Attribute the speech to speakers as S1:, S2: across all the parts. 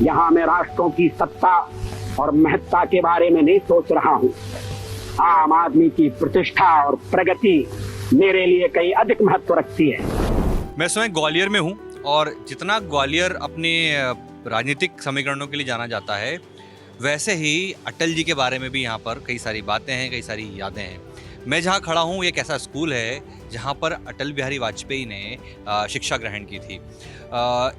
S1: यहाँ मैं राष्ट्रों की सत्ता और महत्ता के बारे में नहीं सोच रहा हूँ। आम आदमी की प्रतिष्ठा और प्रगति मेरे लिए कहीं अधिक महत्व रखती है।
S2: मैं स्वयं ग्वालियर में हूँ और जितना ग्वालियर अपने राजनीतिक समीकरणों के लिए जाना जाता है, वैसे ही अटल जी के बारे में भी यहाँ पर कई सारी बातें हैं, कई सारी यादें हैं। मैं जहाँ खड़ा हूँ एक ऐसा स्कूल है जहाँ पर अटल बिहारी वाजपेयी ने शिक्षा ग्रहण की थी।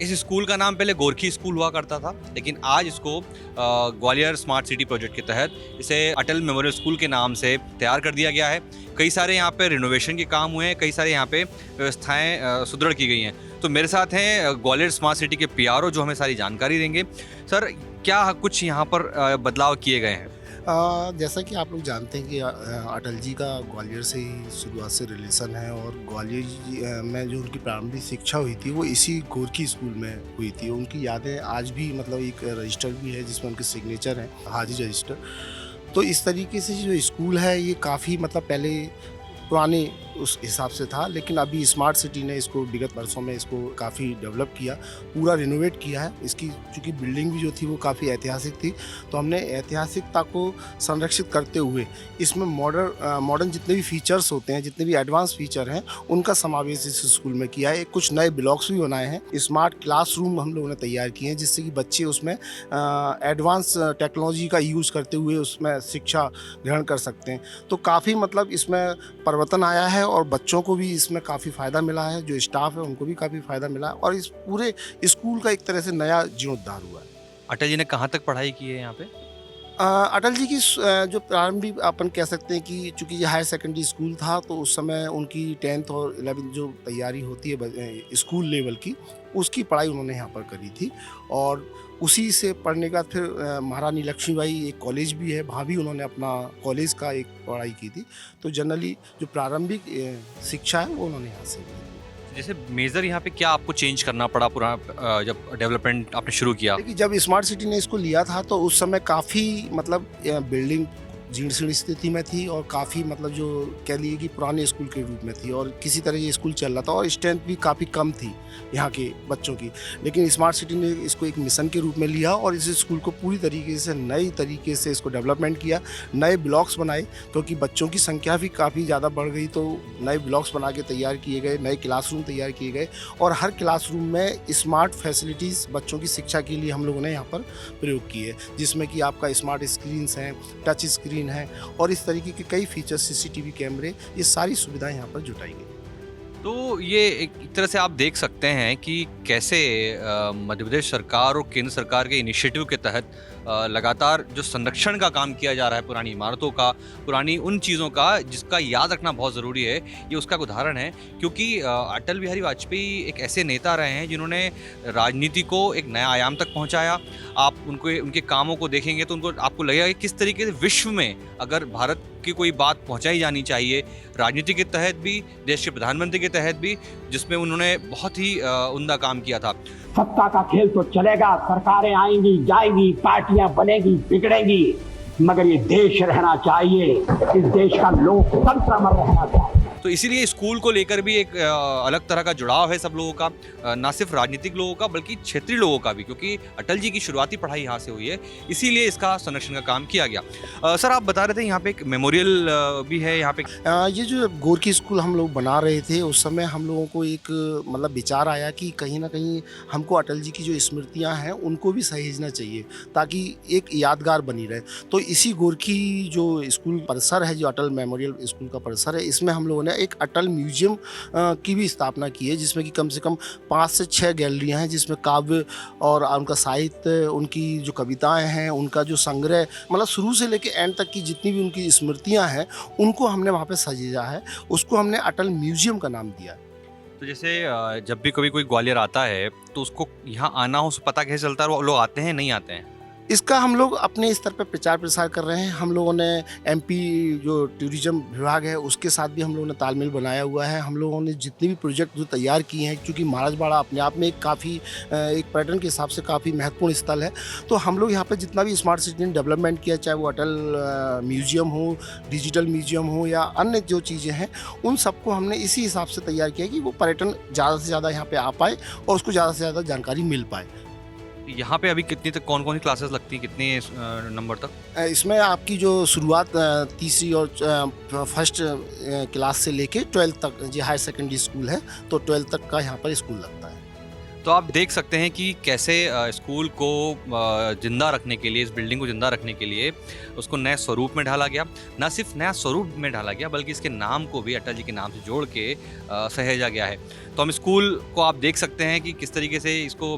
S2: इस स्कूल का नाम पहले गोरखी स्कूल हुआ करता था, लेकिन आज इसको ग्वालियर स्मार्ट सिटी प्रोजेक्ट के तहत इसे अटल मेमोरियल स्कूल के नाम से तैयार कर दिया गया है। कई सारे यहाँ पे रिनोवेशन के काम हुए हैं, कई सारे यहाँ पे व्यवस्थाएं सुदृढ़ की गई हैं। तो मेरे साथ हैं ग्वालियर स्मार्ट सिटी के पीआरओ जो हमें सारी जानकारी देंगे। सर, क्या कुछ यहाँ पर बदलाव किए गए हैं?
S3: जैसा कि आप लोग जानते हैं कि अटल जी का ग्वालियर से ही शुरुआत से रिलेशन है और ग्वालियर में जो उनकी प्रारंभिक शिक्षा हुई थी वो इसी गोरखी स्कूल में हुई थी। उनकी यादें आज भी मतलब एक रजिस्टर भी है जिसमें उनके सिग्नेचर हैं, हाजी रजिस्टर। तो इस तरीके से जो स्कूल है ये काफ़ी मतलब पहले पुराने उस हिसाब से था, लेकिन अभी स्मार्ट सिटी ने इसको विगत वर्षों में इसको काफ़ी डेवलप किया, पूरा रिनोवेट किया है। इसकी चूँकि बिल्डिंग भी जो थी वो काफ़ी ऐतिहासिक थी, तो हमने ऐतिहासिकता को संरक्षित करते हुए इसमें मॉडर्न जितने भी फीचर्स होते हैं, जितने भी एडवांस फीचर हैं, उनका समावेश इस स्कूल में किया है। कुछ नए ब्लॉक्स भी बनाए हैं, स्मार्ट क्लासरूम हम लोगों ने तैयार किए हैं जिससे कि बच्चे उसमें एडवांस टेक्नोलॉजी का यूज़ करते हुए उसमें शिक्षा ग्रहण कर सकते हैं। तो काफ़ी मतलब इसमें परिवर्तन आया है और बच्चों को भी इसमें काफ़ी फ़ायदा मिला है, जो स्टाफ है उनको भी काफ़ी फ़ायदा मिला है और इस पूरे स्कूल का एक तरह से नया जीर्णोद्धार हुआ है।
S2: अटल जी ने कहाँ तक पढ़ाई की है यहाँ पे?
S3: अटल जी की जो प्रारंभिक अपन कह सकते हैं कि चूँकि ये हायर सेकेंडरी स्कूल था तो उस समय उनकी 10th और 11th जो तैयारी होती है स्कूल लेवल की, उसकी पढ़ाई उन्होंने यहाँ पर करी थी और उसी से पढ़ने के बाद फिर महारानी लक्ष्मीबाई एक कॉलेज भी है, वहाँ भी उन्होंने अपना कॉलेज का एक पढ़ाई की थी। तो जनरली जो प्रारंभिक शिक्षा है वो उन्होंने यहाँ से ली।
S2: जैसे मेजर यहाँ पे क्या आपको चेंज करना पड़ा पूरा जब डेवलपमेंट आपने शुरू किया?
S3: देखिए, जब स्मार्ट सिटी ने इसको लिया था तो उस समय काफ़ी मतलब बिल्डिंग जीर्ण शीर्ण स्थिति में थी और काफ़ी मतलब जो कह लिए कि पुराने स्कूल के रूप में थी और किसी तरह ये स्कूल चल रहा था और स्ट्रेंथ भी काफ़ी कम थी यहाँ के बच्चों की। लेकिन स्मार्ट सिटी ने इसको एक मिशन के रूप में लिया और इस स्कूल को पूरी तरीके से नई तरीके से इसको डेवलपमेंट किया, नए ब्लॉक्स बनाए क्योंकि बच्चों की संख्या भी काफ़ी ज़्यादा बढ़ गई, तो नए ब्लॉक्स बना के तैयार किए गए, नए क्लासरूम तैयार किए गए और हर क्लासरूम में स्मार्ट फैसिलिटीज़ बच्चों की शिक्षा के लिए हम लोगों ने यहाँ पर प्रयोग किए, जिसमें कि आपका स्मार्ट स्क्रीन्स हैं, टच स्क्रीन है और इस तरीके के कई फीचर्स, सीसीटीवी कैमरे, ये सारी सुविधाएं यहाँ पर जुटाई गई।
S2: तो ये एक तरह से आप देख सकते हैं कि कैसे मध्य प्रदेश सरकार और केंद्र सरकार के इनिशिएटिव के तहत लगातार जो संरक्षण का काम किया जा रहा है पुरानी इमारतों का, पुरानी उन चीज़ों का जिसका याद रखना बहुत ज़रूरी है, ये उसका एक उदाहरण है। क्योंकि अटल बिहारी वाजपेयी एक ऐसे नेता रहे हैं जिन्होंने राजनीति को एक नया आयाम तक पहुंचाया। आप उनके कामों को देखेंगे तो उनको आपको लगेगा कि किस तरीके से विश्व में अगर भारत की कोई बात पहुंचाई जानी चाहिए, राजनीति के तहत भी, देश के प्रधानमंत्री के तहत भी, जिसमें उन्होंने बहुत ही उम्दा काम किया था।
S1: सत्ता का खेल तो चलेगा, सरकारें आएंगी जाएंगी, पार्टियां बनेगी बिगड़ेंगी, मगर ये देश रहना चाहिए, इस देश का लोकतंत्र अमर रहना चाहिए।
S2: तो इसीलिए स्कूल को लेकर भी एक अलग तरह का जुड़ाव है सब लोगों का, ना सिर्फ राजनीतिक लोगों का बल्कि क्षेत्रीय लोगों का भी, क्योंकि अटल जी की शुरुआती पढ़ाई यहाँ से हुई है, इसीलिए इसका संरक्षण का काम किया गया। सर, आप बता रहे थे यहाँ पे एक मेमोरियल भी है यहाँ पे।
S3: ये जो गोरखी स्कूल हम लोग बना रहे थे उस समय हम लोगों को एक मतलब विचार आया कि कहीं ना कहीं हमको अटल जी की जो स्मृतियाँ हैं उनको भी सहेजना चाहिए ताकि एक यादगार बनी रहे। तो इसी गोरखी जो स्कूल परिसर है, जो अटल मेमोरियल स्कूल का परिसर है, इसमें हम लोगों ने एक अटल म्यूजियम की भी स्थापना की है, जिसमें कि कम से कम 5 से 6 गैलरियां हैं, जिसमें काव्य और उनका साहित्य, उनकी जो कविताएं हैं, उनका जो संग्रह, मतलब शुरू से लेकर एंड तक की जितनी भी उनकी स्मृतियां हैं उनको हमने वहाँ पे सजाया है। उसको हमने अटल म्यूजियम का नाम दिया।
S2: तो जैसे जब भी कभी कोई ग्वालियर आता है तो उसको यहाँ आना हो, उसको पता कैसे चलता है, वो लोग आते हैं नहीं आते हैं?
S3: इसका हम लोग अपने स्तर पर प्रचार प्रसार कर रहे हैं। हम लोगों ने एमपी जो टूरिज्म विभाग है उसके साथ भी हम लोगों ने तालमेल बनाया हुआ है। हम लोगों ने जितने भी प्रोजेक्ट जो तैयार किए हैं, क्योंकि महाराजबाड़ा अपने आप में काफ़ी एक पर्यटन के हिसाब से काफ़ी महत्वपूर्ण स्थल है, तो हम लोग यहाँ पर जितना भी स्मार्ट सिटी ने डेवलपमेंट किया, चाहे वो अटल म्यूजियम हो, डिजिटल म्यूजियम हो या अन्य जो चीज़ें हैं, उन सबको हमने इसी हिसाब से तैयार किया कि वो पर्यटन ज़्यादा से ज़्यादा यहाँ पर आ पाए और उसको ज़्यादा से ज़्यादा जानकारी मिल पाए।
S2: यहाँ पे अभी कितनी तक कौन कौन सी क्लासेस लगती हैं, कितने नंबर तक?
S3: इसमें आपकी जो शुरुआत तीसरी और फर्स्ट क्लास से लेके 12th तक, जी हायर सेकेंडरी स्कूल है, तो 12th तक का यहाँ पर स्कूल लगता है।
S2: तो आप देख सकते हैं कि कैसे स्कूल को जिंदा रखने के लिए, इस बिल्डिंग को जिंदा रखने के लिए उसको नए स्वरूप में ढाला गया। ना सिर्फ नया स्वरूप में ढाला गया बल्कि इसके नाम को भी अटल जी के नाम से जोड़ के सहेजा गया है। तो हम स्कूल को आप देख सकते हैं कि किस तरीके से इसको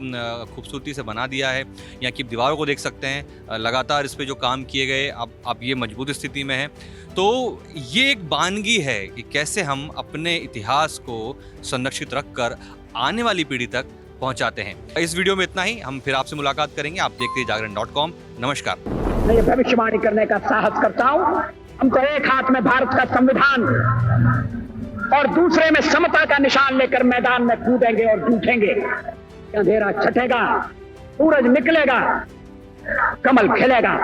S2: खूबसूरती से बना दिया है। यहाँ की दीवारों को देख सकते हैं, लगातार इस पर जो काम किए गए अब ये मजबूत स्थिति में है। तो ये एक वानगी है कि कैसे हम अपने इतिहास को संरक्षित रखकर आने वाली पीढ़ी तक पहुंचाते हैं। इस वीडियो में इतना ही, हम फिर आपसे मुलाकात करेंगे। आप देखते हैं जागरण.com। नमस्कार।
S1: मैं ये भविष्यवाणी करने का साहस करता हूं, हम तो एक हाथ में भारत का संविधान और दूसरे में समता का निशान लेकर मैदान में कूदेंगे और जूझेंगे। अंधेरा छटेगा, सूरज निकलेगा, कमल खिलेगा।